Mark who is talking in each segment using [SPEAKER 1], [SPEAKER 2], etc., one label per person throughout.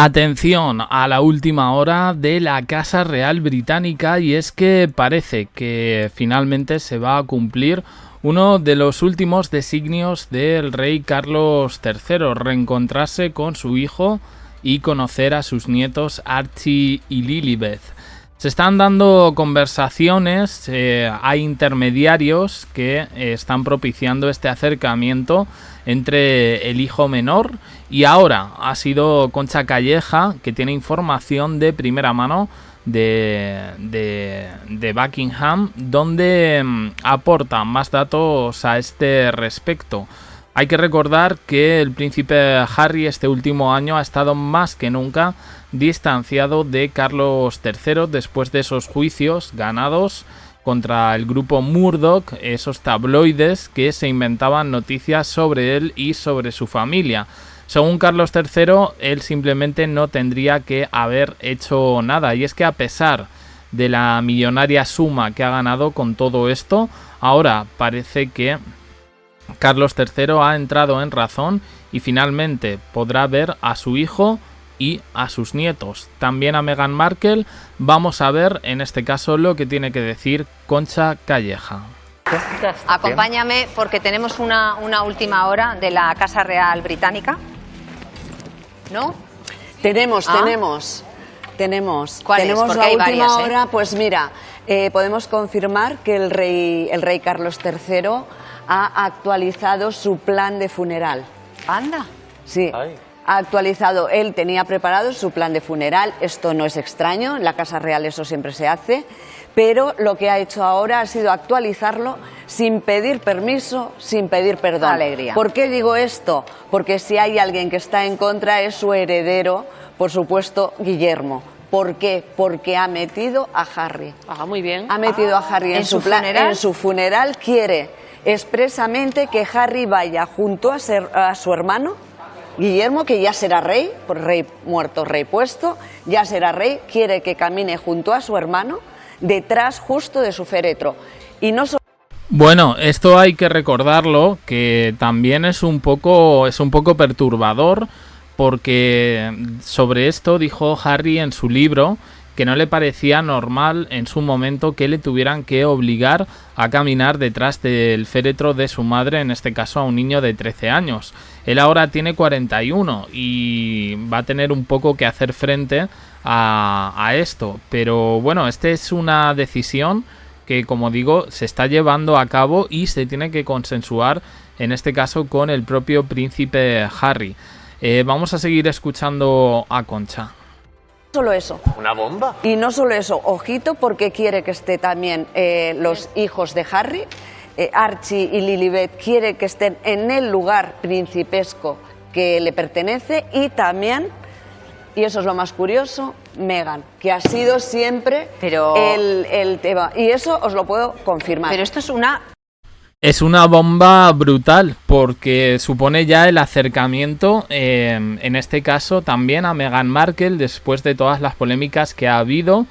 [SPEAKER 1] Atención a la última hora de la Casa Real Británica, y es que parece que finalmente se va a cumplir uno de los últimos designios del rey Carlos III, reencontrarse con su hijo y conocer a sus nietos Archie y Lilibet. Se están dando conversaciones, hay intermediarios que están propiciando este acercamiento entre el hijo menor, y ahora ha sido Concha Calleja, que tiene información de primera mano de Buckingham, donde aporta más datos a este respecto. Hay que recordar que el príncipe Harry este último año ha estado más que nunca distanciado de Carlos III después de esos juicios ganados contra el grupo Murdoch, esos tabloides que se inventaban noticias sobre él y sobre su familia. Según Carlos III, él simplemente no tendría que haber hecho nada, y es que a pesar de la millonaria suma que ha ganado con todo esto, ahora parece que Carlos III ha entrado en razón y finalmente podrá ver a su hijo y a sus nietos. También a Meghan Markle. Vamos a ver en este caso lo que tiene que decir Concha Calleja.
[SPEAKER 2] Acompáñame porque tenemos una última hora de la Casa Real Británica. ¿No?
[SPEAKER 3] Tenemos.
[SPEAKER 2] ¿Cuál es?
[SPEAKER 3] Tenemos
[SPEAKER 2] Porque
[SPEAKER 3] la
[SPEAKER 2] hay
[SPEAKER 3] última
[SPEAKER 2] varias,
[SPEAKER 3] hora, pues mira, podemos confirmar que el rey Carlos III ha actualizado su plan de funeral.
[SPEAKER 2] Anda.
[SPEAKER 3] Sí.
[SPEAKER 4] Ay.
[SPEAKER 3] Ha actualizado, él tenía preparado su plan de funeral, esto no es extraño, en la Casa Real eso siempre se hace, pero lo que ha hecho ahora ha sido actualizarlo sin pedir permiso, sin pedir perdón.
[SPEAKER 2] Alegría.
[SPEAKER 3] ¿Por qué digo esto? Porque si hay alguien que está en contra es su heredero, por supuesto, Guillermo. ¿Por qué? Porque ha metido a Harry.
[SPEAKER 2] Muy bien.
[SPEAKER 3] Ha metido a Harry
[SPEAKER 2] ¿En su funeral?
[SPEAKER 3] En su funeral quiere expresamente que Harry vaya junto a su hermano Guillermo, que ya será rey, por rey muerto, rey puesto, ya será rey, quiere que camine junto a su hermano, detrás justo de su féretro. Y no solo...
[SPEAKER 1] Bueno, esto hay que recordarlo, que también es un poco perturbador, porque sobre esto dijo Harry en su libro que no le parecía normal en su momento que le tuvieran que obligar a caminar detrás del féretro de su madre, en este caso a un niño de 13 años. Él ahora tiene 41 y va a tener un poco que hacer frente a esto. Pero bueno, esta es una decisión que, como digo, se está llevando a cabo y se tiene que consensuar, en este caso, con el propio príncipe Harry. Vamos a seguir escuchando a Concha.
[SPEAKER 3] Solo eso.
[SPEAKER 4] ¿Una bomba?
[SPEAKER 3] Y no solo eso, ojito, porque quiere que esté también los hijos de Harry, Archie y Lilibet, quiere que estén en el lugar principesco que le pertenece, y también, y eso es lo más curioso, Meghan, que ha sido siempre el tema. Y eso os lo puedo confirmar.
[SPEAKER 2] Pero esto es una...
[SPEAKER 1] Es una bomba brutal, porque supone ya el acercamiento, en este caso también a Meghan Markle, después de todas las polémicas que ha habido.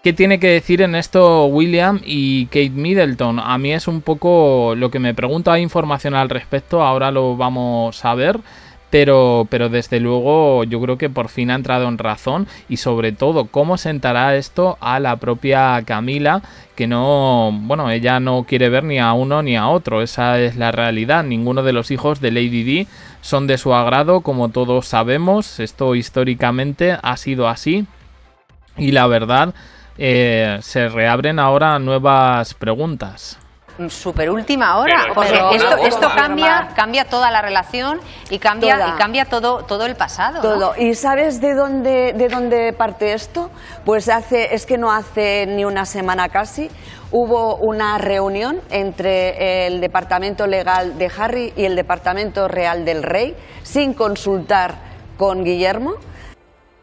[SPEAKER 1] ¿Qué tiene que decir en esto William y Kate Middleton? A mí es un poco lo que me pregunto, hay información al respecto, ahora lo vamos a ver. Pero desde luego yo creo que por fin ha entrado en razón, y sobre todo cómo sentará esto a la propia Camila, que no, bueno, ella no quiere ver ni a uno ni a otro, esa es la realidad. Ninguno de los hijos de Lady Di son de su agrado, como todos sabemos, esto históricamente ha sido así, y la verdad se reabren ahora nuevas preguntas.
[SPEAKER 2] Super última hora,
[SPEAKER 4] Pero
[SPEAKER 2] esto cambia toda la relación y cambia todo el pasado,
[SPEAKER 3] Todo.
[SPEAKER 2] ¿no?
[SPEAKER 3] ¿Y sabes de dónde parte esto? Pues es que no hace ni una semana casi hubo una reunión entre el departamento legal de Harry y el departamento real del rey, sin consultar con Guillermo.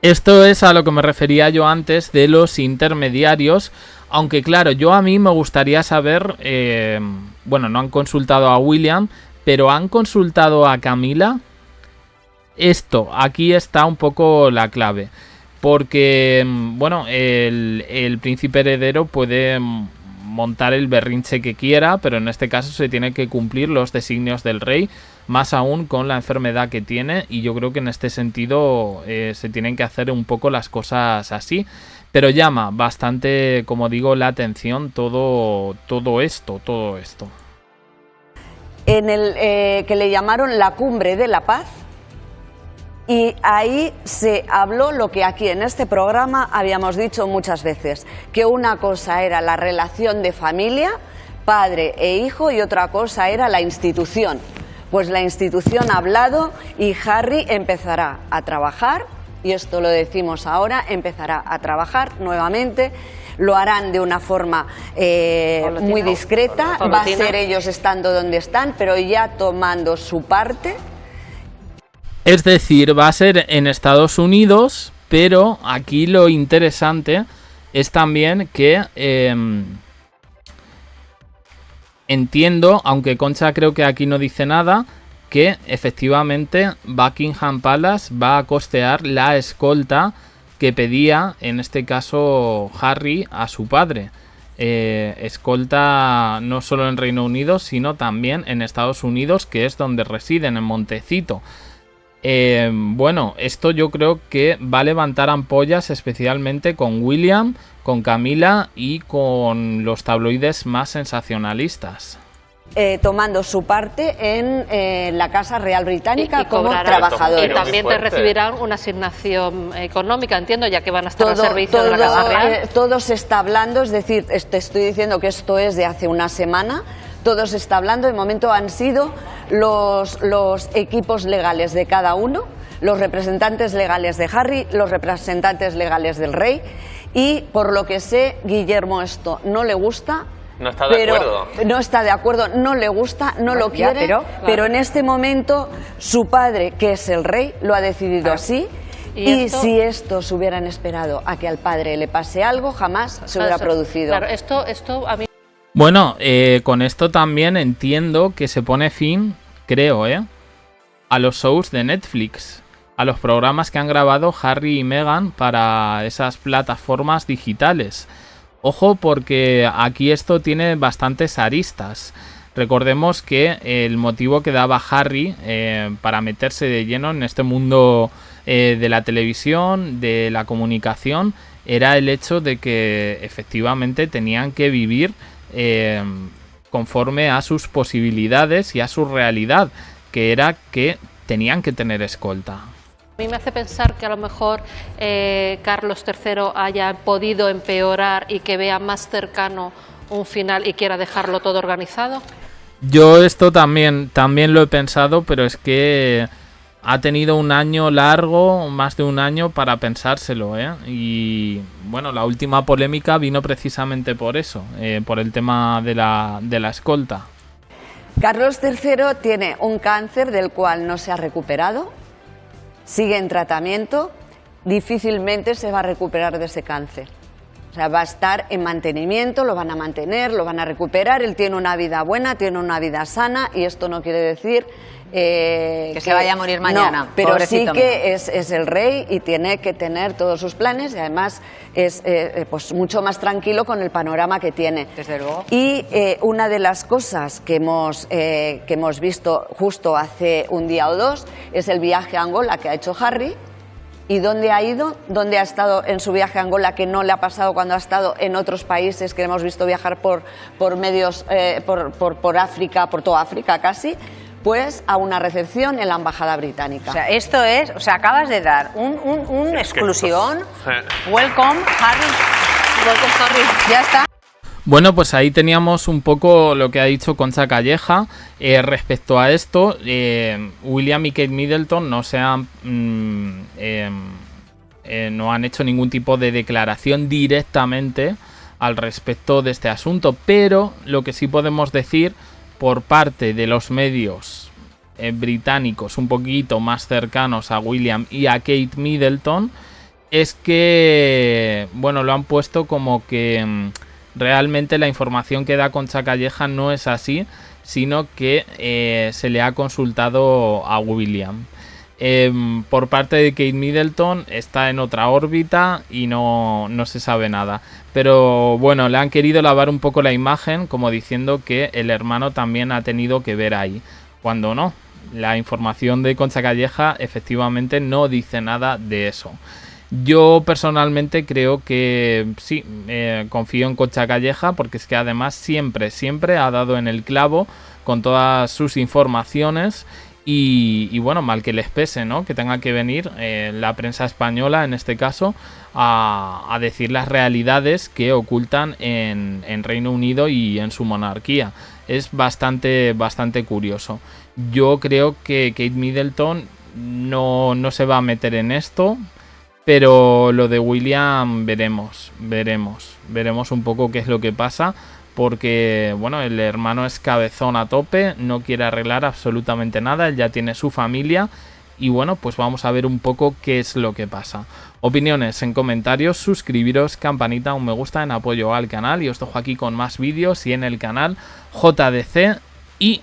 [SPEAKER 1] Esto es a lo que me refería yo antes de los intermediarios. Aunque claro, a mí me gustaría saber, bueno, no han consultado a William, pero han consultado a Camila. Aquí está un poco la clave, porque, bueno, el príncipe heredero puede montar el berrinche que quiera, pero en este caso se tiene que cumplir los designios del rey. más aún con la enfermedad que tiene, y yo creo que en este sentido se tienen que hacer un poco las cosas así. Pero llama bastante, como digo, la atención todo esto.
[SPEAKER 3] En el que le llamaron la Cumbre de la Paz, y ahí se habló lo que aquí en este programa habíamos dicho muchas veces, que una cosa era la relación de familia, padre e hijo, y otra cosa era la institución. Pues la institución ha hablado y Harry empezará a trabajar, y esto lo decimos ahora, empezará a trabajar nuevamente. Lo harán de una forma muy discreta, va a ser ellos estando donde están, pero ya tomando su parte.
[SPEAKER 1] Es decir, va a ser en Estados Unidos, pero aquí lo interesante es también que entiendo, aunque Concha creo que aquí no dice nada, que efectivamente Buckingham Palace va a costear la escolta que pedía, en este caso, Harry a su padre. Escolta no solo en Reino Unido, sino también en Estados Unidos, que es donde residen, en Montecito. Bueno, esto yo creo que va a levantar ampollas, especialmente con William, con Camila y con los tabloides más sensacionalistas.
[SPEAKER 3] Tomando su parte en la Casa Real Británica como trabajadores.
[SPEAKER 4] Y también te recibirán una asignación económica, entiendo, ya que van a estar al servicio de la Casa Real.
[SPEAKER 3] Todo se está hablando, es decir, te estoy diciendo que esto es de hace una semana. Todo se está hablando, de momento han sido los equipos legales de cada uno, los representantes legales de Harry, los representantes legales del rey, y por lo que sé, Guillermo esto no le gusta.
[SPEAKER 5] No está de acuerdo.
[SPEAKER 3] No está de acuerdo, no le gusta, no lo quiere, pero en este momento su padre, que es el rey, lo ha decidido así. Y si estos hubieran esperado a que al padre le pase algo, jamás se hubiera producido.
[SPEAKER 4] Claro, esto a mí...
[SPEAKER 1] Bueno, con esto también entiendo que se pone fin, creo, a los shows de Netflix, a los programas que han grabado Harry y Meghan para esas plataformas digitales. Ojo, porque aquí esto tiene bastantes aristas. Recordemos que el motivo que daba Harry para meterse de lleno en este mundo de la televisión, de la comunicación, era el hecho de que efectivamente tenían que vivir conforme a sus posibilidades y a su realidad, que era que tenían que tener escolta.
[SPEAKER 4] A mí me hace pensar que a lo mejor Carlos III haya podido empeorar y que vea más cercano un final y quiera dejarlo todo organizado.
[SPEAKER 1] Yo esto también lo he pensado, pero es que ha tenido un año largo, más de un año para pensárselo, y bueno, la última polémica vino precisamente por eso, por el tema de la escolta.
[SPEAKER 3] Carlos III tiene un cáncer del cual no se ha recuperado, sigue en tratamiento, difícilmente se va a recuperar de ese cáncer. O sea, va a estar en mantenimiento, lo van a mantener, lo van a recuperar. Él tiene una vida buena, tiene una vida sana, y esto no quiere decir
[SPEAKER 2] que se vaya a morir mañana.
[SPEAKER 3] No, pero sí que es el rey y tiene que tener todos sus planes, y además es pues mucho más tranquilo con el panorama que tiene.
[SPEAKER 2] Desde luego.
[SPEAKER 3] Y una de las cosas que hemos visto justo hace un día o dos es el viaje a Angola que ha hecho Harry. ¿Y dónde ha ido? ¿Dónde ha estado en su viaje a Angola, que no le ha pasado cuando ha estado en otros países que hemos visto viajar por medios, por África, por toda África casi? Pues a una recepción en la embajada británica.
[SPEAKER 2] O sea, esto es, o sea, acabas de dar un exclusión. Welcome, Harry. Welcome, Harry. Ya está.
[SPEAKER 1] Bueno, pues ahí teníamos un poco lo que ha dicho Concha Calleja. Respecto a esto, William y Kate Middleton no han hecho ningún tipo de declaración directamente al respecto de este asunto, pero lo que sí podemos decir por parte de los medios británicos un poquito más cercanos a William y a Kate Middleton es que, bueno, lo han puesto como que realmente la información que da Concha Calleja no es así, sino que se le ha consultado a William. Por parte de Kate Middleton está en otra órbita y no se sabe nada. Pero bueno, le han querido lavar un poco la imagen, como diciendo que el hermano también ha tenido que ver ahí, cuando no. la información de Concha Calleja efectivamente no dice nada de eso. Yo personalmente creo que sí, confío en Concha Calleja, porque es que además siempre ha dado en el clavo con todas sus informaciones. Y bueno, mal que les pese, ¿no? Que tenga que venir la prensa española, en este caso, a decir las realidades que ocultan en Reino Unido y en su monarquía. Es bastante curioso. Yo creo que Kate Middleton no se va a meter en esto, pero lo de William veremos un poco qué es lo que pasa. Porque, bueno, el hermano es cabezón a tope, no quiere arreglar absolutamente nada, él ya tiene su familia y, bueno, pues vamos a ver un poco qué es lo que pasa. Opiniones en comentarios, suscribiros, campanita, un me gusta en apoyo al canal y os dejo aquí con más vídeos y en el canal JDC, y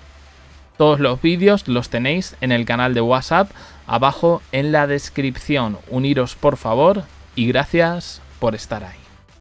[SPEAKER 1] todos los vídeos los tenéis en el canal de WhatsApp abajo en la descripción. Uniros por favor y gracias por estar ahí.